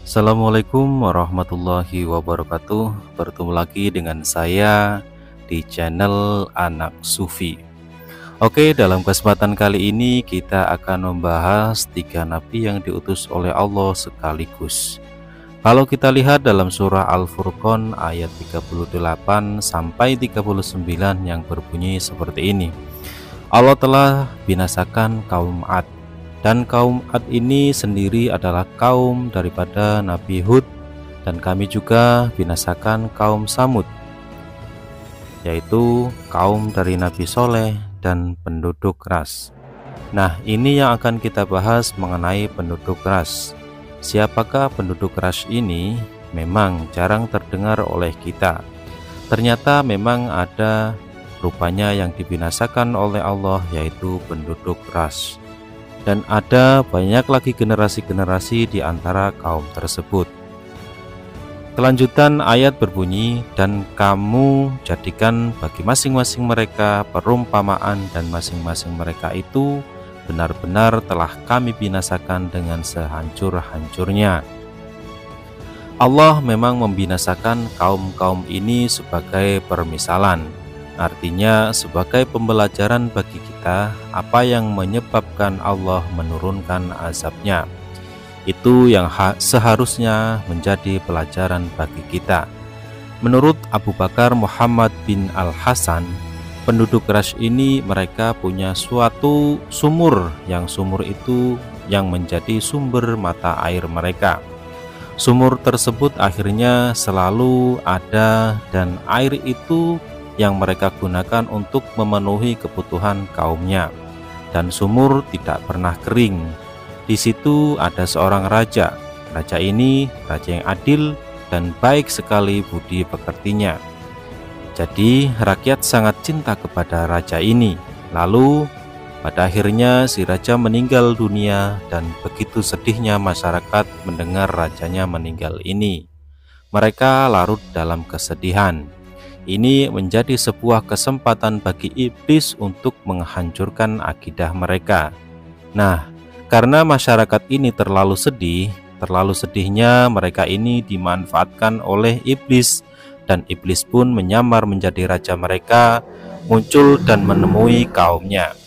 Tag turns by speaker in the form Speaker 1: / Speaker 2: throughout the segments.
Speaker 1: Assalamualaikum warahmatullahi wabarakatuh. Bertemu lagi dengan saya di channel Anak Sufi. Oke, dalam kesempatan kali ini kita akan membahas 3 nabi yang diutus oleh Allah sekaligus. Kalau kita lihat dalam surah Al-Furqan ayat 38 sampai 39 yang berbunyi seperti ini. Allah telah binasakan kaum Ad. Dan kaum Ad ini sendiri adalah kaum daripada Nabi Hud, dan kami juga binasakan kaum Samud, yaitu kaum dari Nabi Soleh dan penduduk Ras. Nah, ini yang akan kita bahas mengenai penduduk Ras. Siapakah penduduk Ras ini? Memang jarang terdengar oleh kita. Ternyata memang ada rupanya yang dibinasakan oleh Allah, yaitu penduduk Ras. Dan ada banyak lagi generasi-generasi di antara kaum tersebut. Kelanjutan ayat berbunyi, dan kamu jadikan bagi masing-masing mereka perumpamaan, dan masing-masing mereka itu benar-benar telah kami binasakan dengan sehancur-hancurnya. Allah memang membinasakan kaum-kaum ini sebagai permisalan. Artinya sebagai pembelajaran bagi kita apa yang menyebabkan Allah menurunkan azabnya. Itu yang seharusnya menjadi pelajaran bagi kita. Menurut Abu Bakar Muhammad bin Al-Hasan, penduduk Quraisy ini mereka punya suatu sumur, yang sumur itu yang menjadi sumber mata air mereka. Sumur tersebut akhirnya selalu ada, dan air itu yang mereka gunakan untuk memenuhi kebutuhan kaumnya, dan sumur tidak pernah kering. Di situ ada seorang raja. Raja ini raja yang adil dan baik sekali budi pekertinya. Jadi rakyat sangat cinta kepada raja ini. Lalu pada akhirnya si raja meninggal dunia, dan begitu sedihnya masyarakat mendengar rajanya meninggal ini. Mereka larut dalam kesedihan. Ini menjadi sebuah kesempatan bagi iblis untuk menghancurkan akidah mereka. Nah, karena masyarakat ini terlalu sedihnya mereka ini dimanfaatkan oleh iblis, dan iblis pun menyamar menjadi raja mereka, muncul dan menemui kaumnya.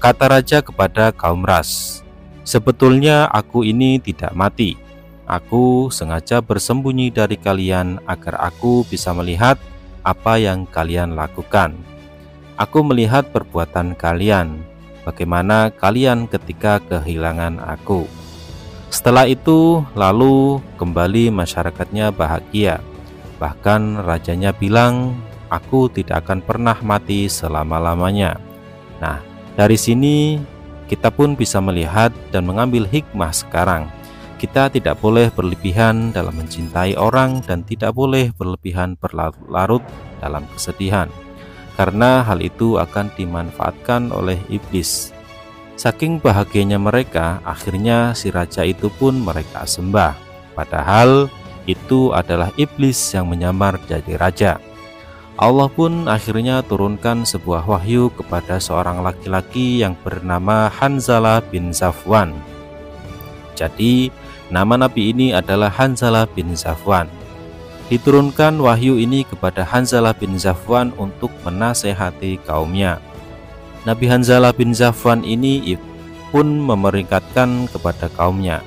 Speaker 1: Kata raja kepada kaum Ras, "Sebetulnya aku ini tidak mati. Aku sengaja bersembunyi dari kalian agar aku bisa melihat apa yang kalian lakukan. Aku melihat perbuatan kalian, bagaimana kalian ketika kehilangan aku." Setelah itu lalu kembali masyarakatnya bahagia. Bahkan rajanya bilang, "Aku tidak akan pernah mati selama-lamanya." Nah, dari sini kita pun bisa melihat dan mengambil hikmah sekarang. Kita tidak boleh berlebihan dalam mencintai orang, dan tidak boleh berlebihan berlarut dalam kesedihan, karena hal itu akan dimanfaatkan oleh iblis. Saking bahagianya mereka, akhirnya si raja itu pun mereka sembah, padahal itu adalah iblis yang menyamar jadi raja. Allah pun akhirnya turunkan sebuah wahyu kepada seorang laki-laki yang bernama Hanzalah bin Safwan. Jadi nama nabi ini adalah Hanzalah bin Safwan. Diturunkan wahyu ini kepada Hanzalah bin Safwan untuk menasehati kaumnya. Nabi Hanzalah bin Safwan ini pun memeringatkan kepada kaumnya.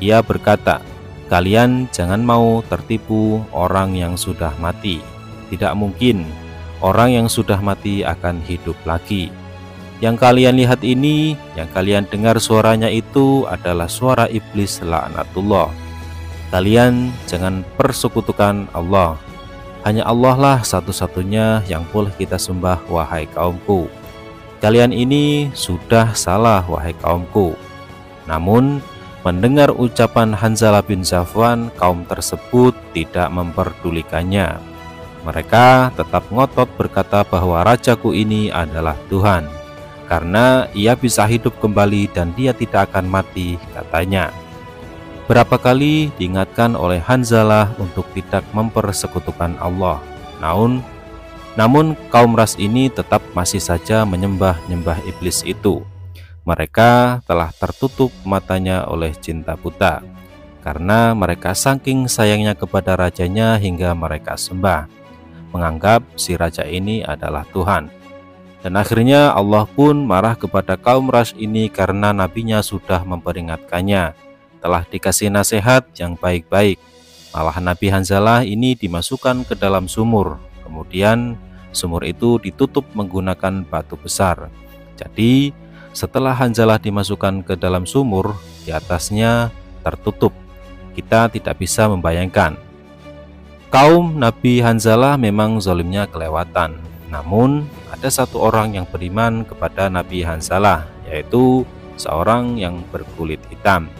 Speaker 1: Ia berkata, "Kalian jangan mau tertipu orang yang sudah mati. Tidak mungkin orang yang sudah mati akan hidup lagi. Yang kalian lihat ini, yang kalian dengar suaranya itu adalah suara iblis laknatullah. Kalian jangan persekutukan Allah. Hanya Allah lah satu-satunya yang boleh kita sembah, wahai kaumku. Kalian ini sudah salah, wahai kaumku." Namun mendengar ucapan Hanzalah bin Safwan, kaum tersebut tidak memperdulikannya. Mereka tetap ngotot berkata bahwa rajaku ini adalah Tuhan, karena ia bisa hidup kembali dan dia tidak akan mati, katanya. Berapa kali diingatkan oleh Hanzalah untuk tidak mempersekutukan Allah. Namun kaum Ras ini tetap masih saja menyembah-nyembah iblis itu. Mereka telah tertutup matanya oleh cinta buta. karena mereka saking sayangnya kepada rajanya hingga mereka sembah, menganggap si raja ini adalah Tuhan. Dan akhirnya Allah pun marah kepada kaum Rash ini karena nabinya sudah memperingatkannya, telah dikasih nasihat yang baik-baik. Malah Nabi Hanzalah ini dimasukkan ke dalam sumur, kemudian sumur itu ditutup menggunakan batu besar. Jadi setelah Hanzalah dimasukkan ke dalam sumur, di atasnya tertutup. Kita tidak bisa membayangkan. Kaum Nabi Hanzalah memang zalimnya kelewatan. Namun ada satu orang yang beriman kepada Nabi Hanzalah, yaitu seorang yang berkulit hitam.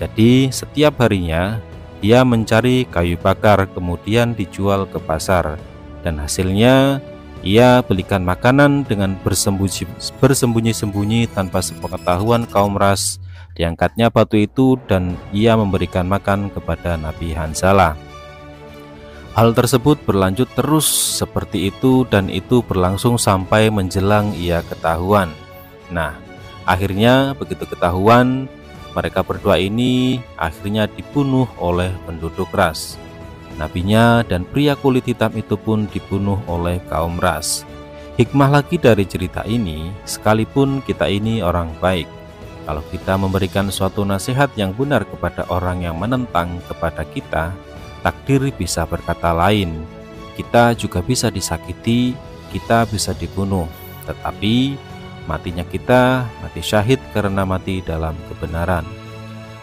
Speaker 1: Jadi setiap harinya dia mencari kayu bakar kemudian dijual ke pasar, dan hasilnya ia belikan makanan dengan bersembunyi-sembunyi tanpa sepengetahuan kaum Ras. Diangkatnya batu itu dan ia memberikan makan kepada Nabi Hanzalah. Hal tersebut berlanjut terus seperti itu, dan itu berlangsung sampai menjelang ia ketahuan. Nah, akhirnya begitu ketahuan, mereka berdua ini akhirnya dibunuh oleh penduduk Ras. Nabinya dan pria kulit hitam itu pun dibunuh oleh kaum Ras. Hikmah lagi dari cerita ini, sekalipun kita ini orang baik, kalau kita memberikan suatu nasihat yang benar kepada orang yang menentang kepada kita, takdir bisa berkata lain. Kita juga bisa disakiti, kita bisa dibunuh, tetapi matinya kita mati syahid karena mati dalam kebenaran.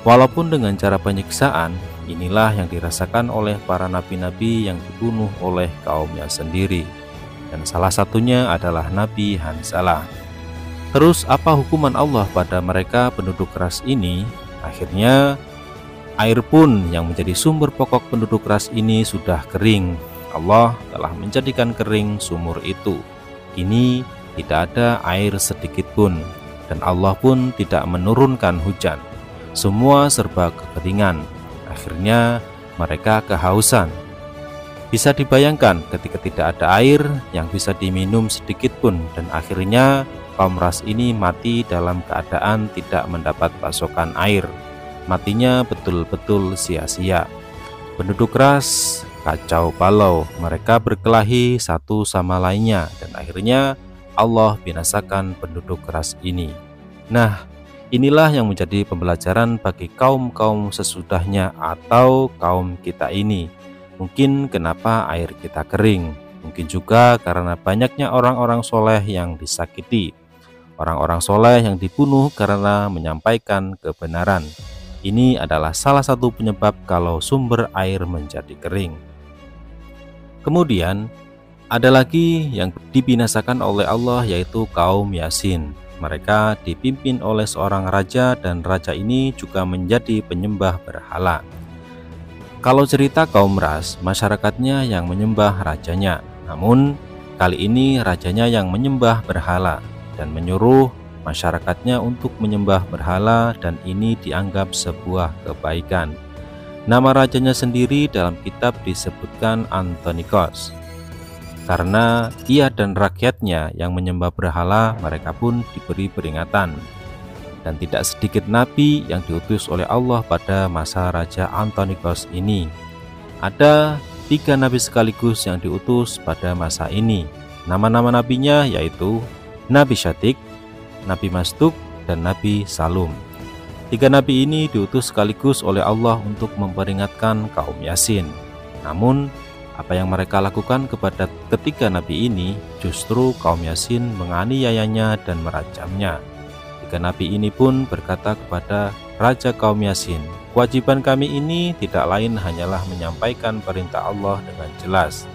Speaker 1: Walaupun dengan cara penyiksaan, inilah yang dirasakan oleh para nabi-nabi yang dibunuh oleh kaumnya sendiri, dan salah satunya adalah Nabi Hanzalah. Terus apa hukuman Allah pada mereka penduduk Ras ini? Akhirnya air pun yang menjadi sumber pokok penduduk Ras ini sudah kering. Allah telah menjadikan kering sumur itu. Kini tidak ada air sedikit pun, dan Allah pun tidak menurunkan hujan. Semua serba kekeringan. Akhirnya mereka kehausan. Bisa dibayangkan ketika tidak ada air yang bisa diminum sedikit pun, dan akhirnya kaum Ras ini mati dalam keadaan tidak mendapat pasokan air. Matinya betul-betul sia-sia. Penduduk Ras kacau balau, mereka berkelahi satu sama lainnya, dan akhirnya Allah binasakan penduduk Ras ini. Nah, inilah yang menjadi pembelajaran bagi kaum-kaum sesudahnya atau kaum kita ini. Mungkin kenapa air kita kering, mungkin juga karena banyaknya orang-orang soleh yang disakiti, orang-orang soleh yang dibunuh karena menyampaikan kebenaran. Ini adalah salah satu penyebab kalau sumber air menjadi kering. Kemudian ada lagi yang dibinasakan oleh Allah, yaitu kaum Yasin. Mereka dipimpin oleh seorang raja, dan raja ini juga menjadi penyembah berhala. Kalau cerita kaum Ras, masyarakatnya yang menyembah rajanya. Namun kali ini rajanya yang menyembah berhala dan menyuruh masyarakatnya untuk menyembah berhala, dan ini dianggap sebuah kebaikan. Nama rajanya sendiri dalam kitab disebutkan Antonikos. Karena ia dan rakyatnya yang menyembah berhala, mereka pun diberi peringatan. Dan tidak sedikit nabi yang diutus oleh Allah pada masa Raja Antonikos ini. Ada 3 nabi sekaligus yang diutus pada masa ini. Nama-nama nabinya yaitu Nabi Syatik, Nabi Mastuk, dan Nabi Salum. 3 nabi ini diutus sekaligus oleh Allah untuk memperingatkan kaum Yasin. Namun apa yang mereka lakukan kepada ketiga nabi ini, justru kaum Yasin menganiayanya dan merajamnya. 3 nabi ini pun berkata kepada raja kaum Yasin, "Kewajiban kami ini tidak lain hanyalah menyampaikan perintah Allah dengan jelas.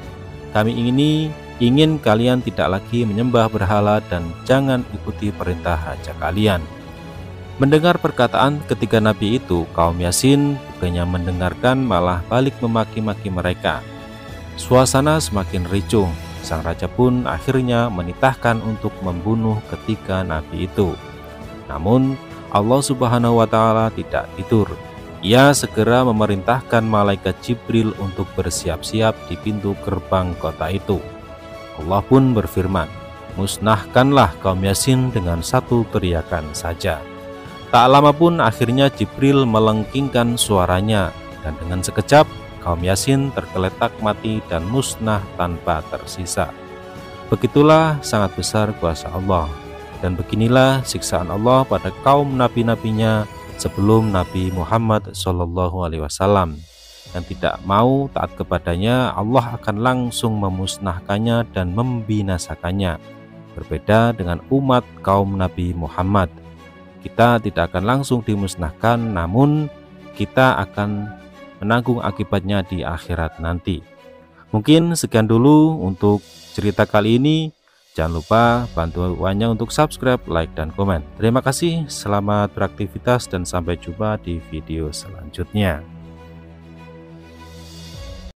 Speaker 1: Kami ini ingin kalian tidak lagi menyembah berhala dan jangan ikuti perintah raja kalian." Mendengar perkataan ketiga nabi itu, kaum Yasin bukannya mendengarkan, malah balik memaki-maki mereka. Suasana semakin ricuh. Sang raja pun akhirnya menitahkan untuk membunuh ketiga nabi itu. Namun Allah Subhanahu wa Ta'ala tidak tidur. Ia segera memerintahkan malaikat Jibril untuk bersiap-siap di pintu gerbang kota itu. Allah pun berfirman, "Musnahkanlah kaum Yasin dengan satu teriakan saja." Tak lama pun akhirnya Jibril melengkingkan suaranya, dan dengan sekejap kaum Yasin tergeletak mati dan musnah tanpa tersisa. Begitulah sangat besar kuasa Allah, dan beginilah siksaan Allah pada kaum nabi-nabinya sebelum Nabi Muhammad SAW. Yang tidak mau taat kepadanya, Allah akan langsung memusnahkannya dan membinasakannya. Berbeda dengan umat kaum Nabi Muhammad, kita tidak akan langsung dimusnahkan, namun kita akan menanggung akibatnya di akhirat nanti. Mungkin sekian dulu untuk cerita kali ini. Jangan lupa bantuannya untuk subscribe, like, dan komen. Terima kasih, selamat beraktivitas, dan sampai jumpa di video selanjutnya.